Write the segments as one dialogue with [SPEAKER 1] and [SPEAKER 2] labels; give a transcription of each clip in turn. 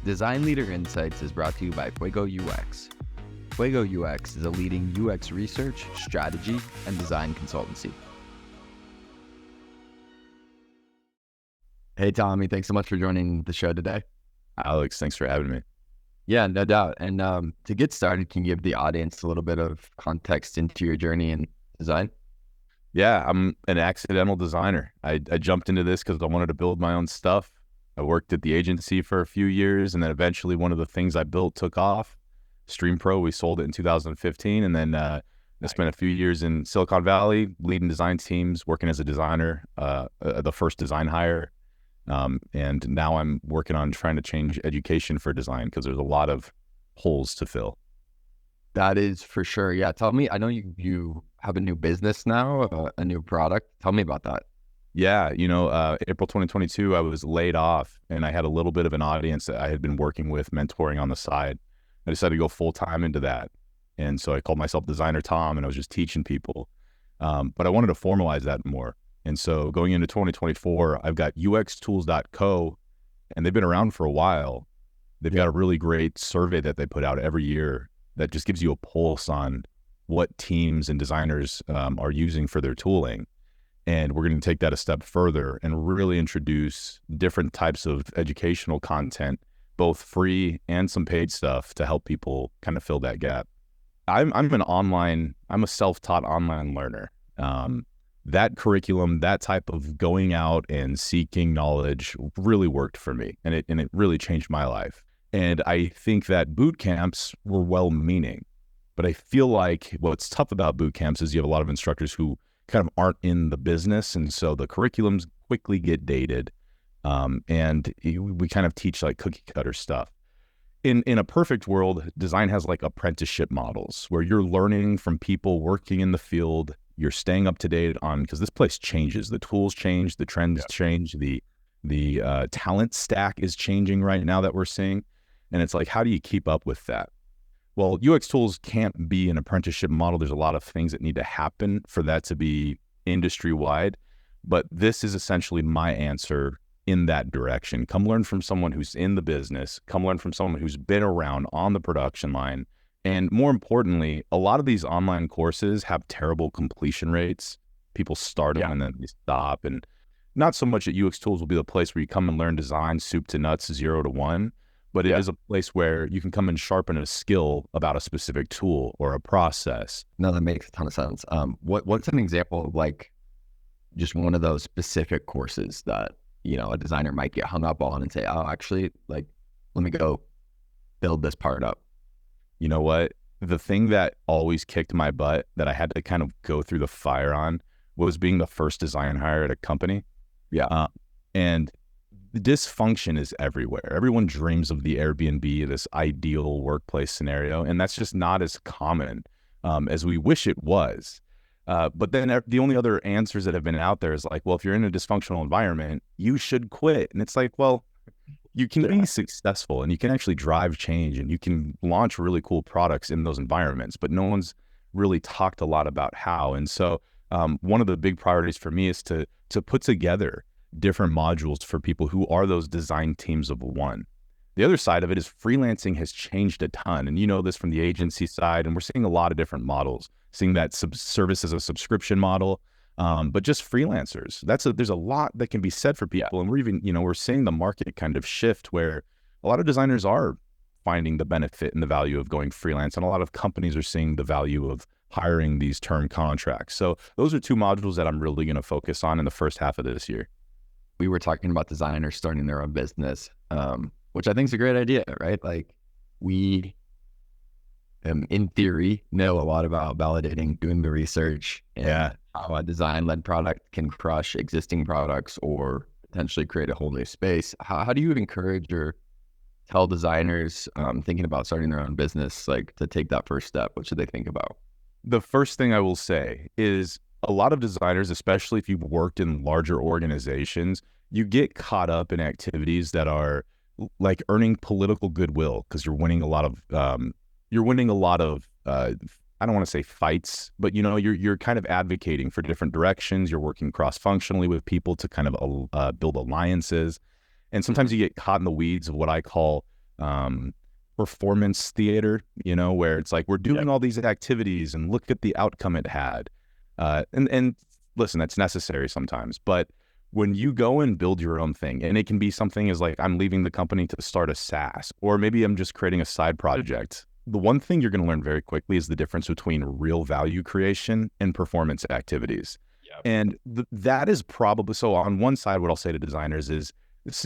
[SPEAKER 1] Design Leader Insights is brought to you by Fuego UX. Fuego UX is a leading UX research, strategy, and design consultancy. Hey, Tommy, thanks so much for joining the show today.
[SPEAKER 2] Alex, thanks for having me.
[SPEAKER 1] Yeah, no doubt. And to get started, can you give the audience a little bit of context into your journey in design?
[SPEAKER 2] Yeah, I'm an accidental designer. I jumped into this because I wanted to build my own stuff. I worked at the agency for a few years, and then eventually one of the things I built took off. Stream Pro, we sold it in 2015, and then I spent a few years in Silicon Valley, leading design teams, working as a designer, the first design hire. And now I'm working on trying to change education for design because there's a lot of holes to fill.
[SPEAKER 1] That is for sure. Yeah, tell me, I know you have a new business now, a new product. Tell me about that.
[SPEAKER 2] Yeah, April 2022, I was laid off and I had a little bit of an audience that I had been working with, mentoring on the side. I decided to go full time into that. And so I called myself Designer Tom and I was just teaching people. But I wanted to formalize that more. And so going into 2024, I've got uxtools.co, and they've been around for a while. They've got a really great survey that they put out every year that just gives you a pulse on what teams and designers are using for their tooling. And we're going to take that a step further and really introduce different types of educational content, both free and some paid stuff, to help people kind of fill that gap. I'm a self-taught online learner. That curriculum, that type of going out and seeking knowledge really worked for me, and it really changed my life. And I think that boot camps were well-meaning, but I feel like what's tough about boot camps is you have a lot of instructors who kind of aren't in the business, and so the curriculums quickly get dated, and we kind of teach like cookie cutter stuff. In a perfect world, design has like apprenticeship models where you're learning from people working in the field. You're staying up to date on, because this place changes, the tools change, the trends change, the talent stack is changing right now that we're seeing, and it's like, how do you keep up with that? Well, UX tools can't be an apprenticeship model. There's a lot of things that need to happen for that to be industry-wide, but this is essentially my answer in that direction. Come learn from someone who's in the business, come learn from someone who's been around on the production line. And more importantly, a lot of these online courses have terrible completion rates. People start them and then they stop. And not so much that UX tools will be the place where you come and learn design, soup to nuts, 0 to 1. But it is a place where you can come and sharpen a skill about a specific tool or a process.
[SPEAKER 1] No, that makes a ton of sense. What's an example of like just one of those specific courses that, a designer might get hung up on and say, oh, actually, like, let me go build this part up?
[SPEAKER 2] You know what? The thing that always kicked my butt that I had to kind of go through the fire on was being the first design hire at a company. And the dysfunction is everywhere. Everyone dreams of the Airbnb, this ideal workplace scenario, and that's just not as common as we wish it was. But then the only other answers that have been out there is like, well, if you're in a dysfunctional environment, you should quit. And it's like, well, you can be successful and you can actually drive change and you can launch really cool products in those environments, but no one's really talked a lot about how. And so one of the big priorities for me is to put together different modules for people who are those design teams of one. The other side of it is freelancing has changed a ton. And you know this from the agency side, and we're seeing a lot of different models, seeing that service as a subscription model, but just freelancers. There's a lot that can be said for people. And we're even, we're seeing the market kind of shift where a lot of designers are finding the benefit and the value of going freelance. And a lot of companies are seeing the value of hiring these term contracts. So those are two modules that I'm really going to focus on in the first half of this year.
[SPEAKER 1] We were talking about designers starting their own business, which I think is a great idea, right? Like we, in theory, know a lot about validating, doing the research, and how a design-led product can crush existing products or potentially create a whole new space. How do you encourage or tell designers thinking about starting their own business, like to take that first step? What should they think about?
[SPEAKER 2] The first thing I will say is a lot of designers, especially if you've worked in larger organizations, you get caught up in activities that are like earning political goodwill because you're winning a lot of I don't want to say fights, but you're kind of advocating for different directions. You're working cross-functionally with people to kind of build alliances. And sometimes you get caught in the weeds of what I call performance theater, where it's like we're doing all these activities and look at the outcome it had. And listen, that's necessary sometimes, but when you go and build your own thing, and it can be something as like, I'm leaving the company to start a SaaS, or maybe I'm just creating a side project. The one thing you're going to learn very quickly is the difference between real value creation and performance activities. Yep. And that is probably, so on one side, what I'll say to designers is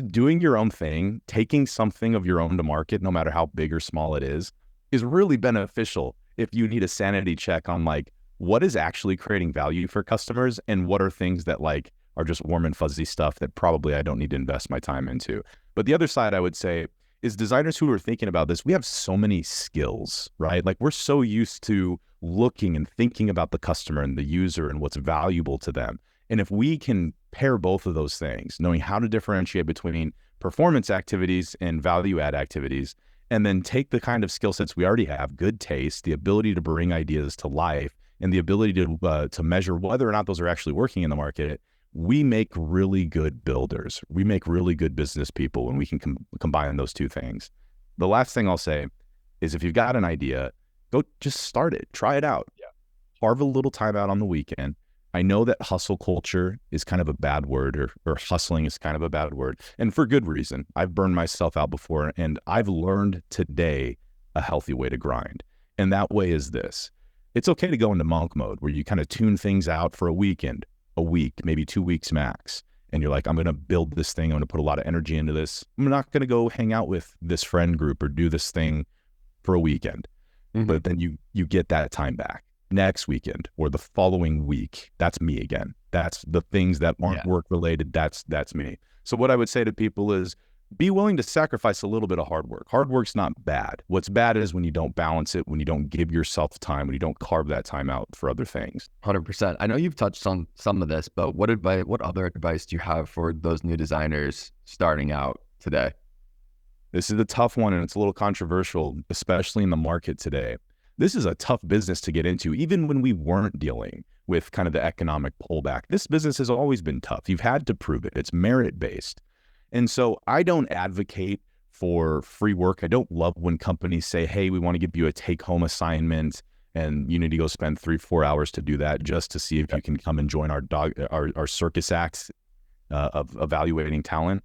[SPEAKER 2] doing your own thing, taking something of your own to market, no matter how big or small it is really beneficial if you need a sanity check on like, what is actually creating value for customers and what are things that like are just warm and fuzzy stuff that probably I don't need to invest my time into. But the other side I would say is designers who are thinking about this, we have so many skills, right? Like we're so used to looking and thinking about the customer and the user and what's valuable to them. And if we can pair both of those things, knowing how to differentiate between performance activities and value add activities, and then take the kind of skill sets we already have, good taste, the ability to bring ideas to life, and the ability to measure whether or not those are actually working in the market, we make really good builders. We make really good business people when we can combine those two things. The last thing I'll say is if you've got an idea, go just start it, try it out. Yeah. Carve a little time out on the weekend. I know that hustle culture is kind of a bad word, or hustling is kind of a bad word, and for good reason. I've burned myself out before, and I've learned today a healthy way to grind. And that way is this. It's okay to go into monk mode where you kind of tune things out for a weekend, a week, maybe 2 weeks max. And you're like, I'm going to build this thing. I'm going to put a lot of energy into this. I'm not going to go hang out with this friend group or do this thing for a weekend. Mm-hmm. But then you get that time back next weekend or the following week. That's me again. That's the things that aren't work related. That's me. So what I would say to people is be willing to sacrifice a little bit of hard work. Hard work's not bad. What's bad is when you don't balance it, when you don't give yourself time, when you don't carve that time out for other things.
[SPEAKER 1] 100%. I know you've touched on some of this, but what other advice do you have for those new designers starting out today?
[SPEAKER 2] This is a tough one, and it's a little controversial, especially in the market today. This is a tough business to get into, even when we weren't dealing with kind of the economic pullback. This business has always been tough. You've had to prove it. It's merit-based. And so I don't advocate for free work. I don't love when companies say, hey, we want to give you a take-home assignment and you need to go spend 3-4 hours to do that just to see if you can come and join our circus acts of evaluating talent.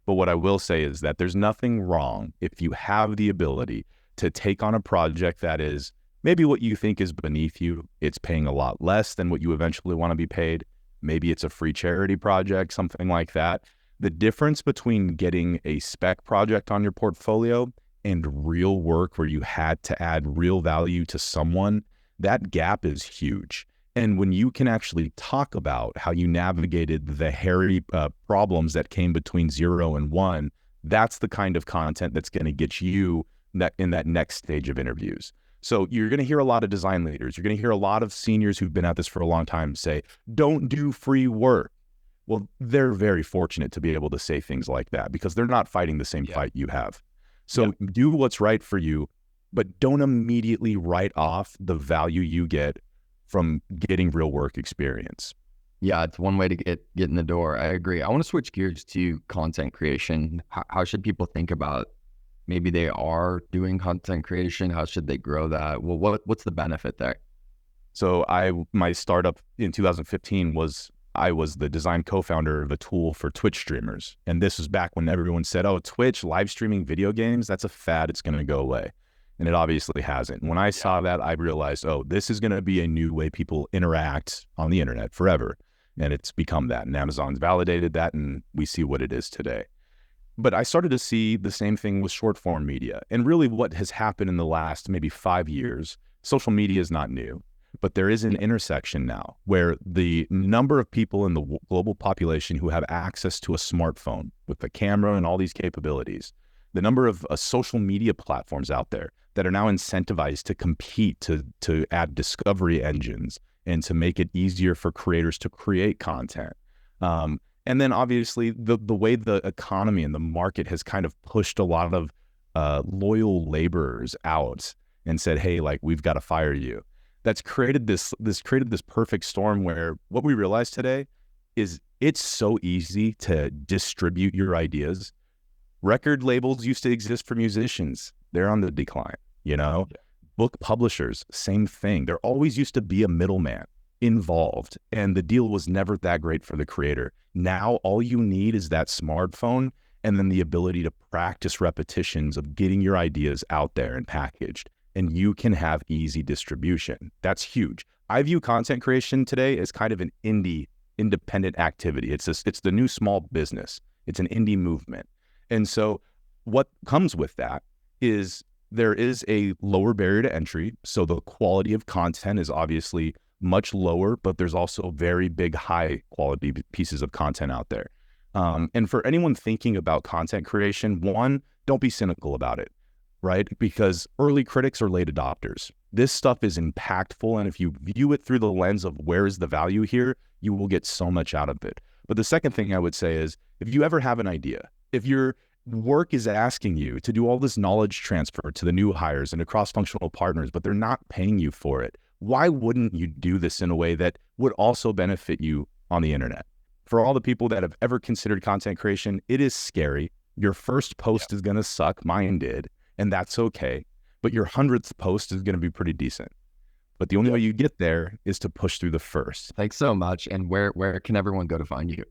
[SPEAKER 2] But what I will say is that there's nothing wrong if you have the ability to take on a project that is maybe what you think is beneath you. It's paying a lot less than what you eventually want to be paid. Maybe it's a free charity project, something like that. The difference between getting a spec project on your portfolio and real work where you had to add real value to someone, that gap is huge. And when you can actually talk about how you navigated the hairy problems that came between 0 and 1, that's the kind of content that's going to get you in that next stage of interviews. So you're going to hear a lot of design leaders. You're going to hear a lot of seniors who've been at this for a long time say, don't do free work. Well, they're very fortunate to be able to say things like that because they're not fighting the same fight you have. So do what's right for you, but don't immediately write off the value you get from getting real work experience.
[SPEAKER 1] Yeah, it's one way to get in the door. I agree. I want to switch gears to content creation. How should people think about maybe they are doing content creation? How should they grow that? Well, what's the benefit there?
[SPEAKER 2] So my startup in 2015 I was the design co-founder of a tool for Twitch streamers. And this was back when everyone said, oh, Twitch, live streaming video games, that's a fad, it's going to go away. And it obviously hasn't. When I saw that, I realized, oh, this is going to be a new way people interact on the internet forever. And it's become that. And Amazon's validated that, and we see what it is today. But I started to see the same thing with short form media. And really what has happened in the last maybe 5 years, social media is not new. But there is an intersection now where the number of people in the global population who have access to a smartphone with the camera and all these capabilities, the number of social media platforms out there that are now incentivized to compete, to add discovery engines and to make it easier for creators to create content. And then obviously the way the economy and the market has kind of pushed a lot of loyal laborers out and said, hey, like, we've got to fire you. That's created this perfect storm where what we realize today is it's so easy to distribute your ideas Record labels used to exist for musicians. They're on the decline, you know? Yeah. Book publishers, same thing. There always used to be a middleman involved, and the deal was never that great for the creator. Now, all you need is that smartphone and then the ability to practice repetitions of getting your ideas out there and packaged, and you can have easy distribution. That's huge. I view content creation today as kind of an independent activity. It's the new small business. It's an indie movement. And so what comes with that is there is a lower barrier to entry. So the quality of content is obviously much lower, but there's also very big, high quality pieces of content out there. And for anyone thinking about content creation, one, don't be cynical about it, right? Because early critics are late adopters. This stuff is impactful. And if you view it through the lens of where is the value here, you will get so much out of it. But the second thing I would say is, if you ever have an idea, if your work is asking you to do all this knowledge transfer to the new hires and to cross-functional partners, but they're not paying you for it, why wouldn't you do this in a way that would also benefit you on the internet? For all the people that have ever considered content creation, it is scary. Your first post is going to suck. Mine did, and that's okay. But your 100th post is going to be pretty decent. But the only way you get there is to push through the first.
[SPEAKER 1] Thanks so much. And where can everyone go to find you?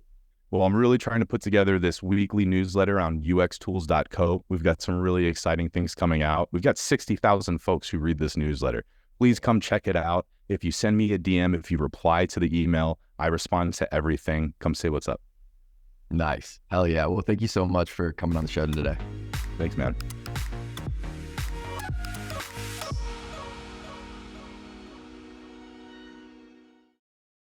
[SPEAKER 2] Well, I'm really trying to put together this weekly newsletter on uxtools.co. We've got some really exciting things coming out. We've got 60,000 folks who read this newsletter. Please come check it out. If you send me a DM, if you reply to the email, I respond to everything. Come say what's up.
[SPEAKER 1] Nice. Hell yeah. Well, thank you so much for coming on the show today.
[SPEAKER 2] Thanks, man.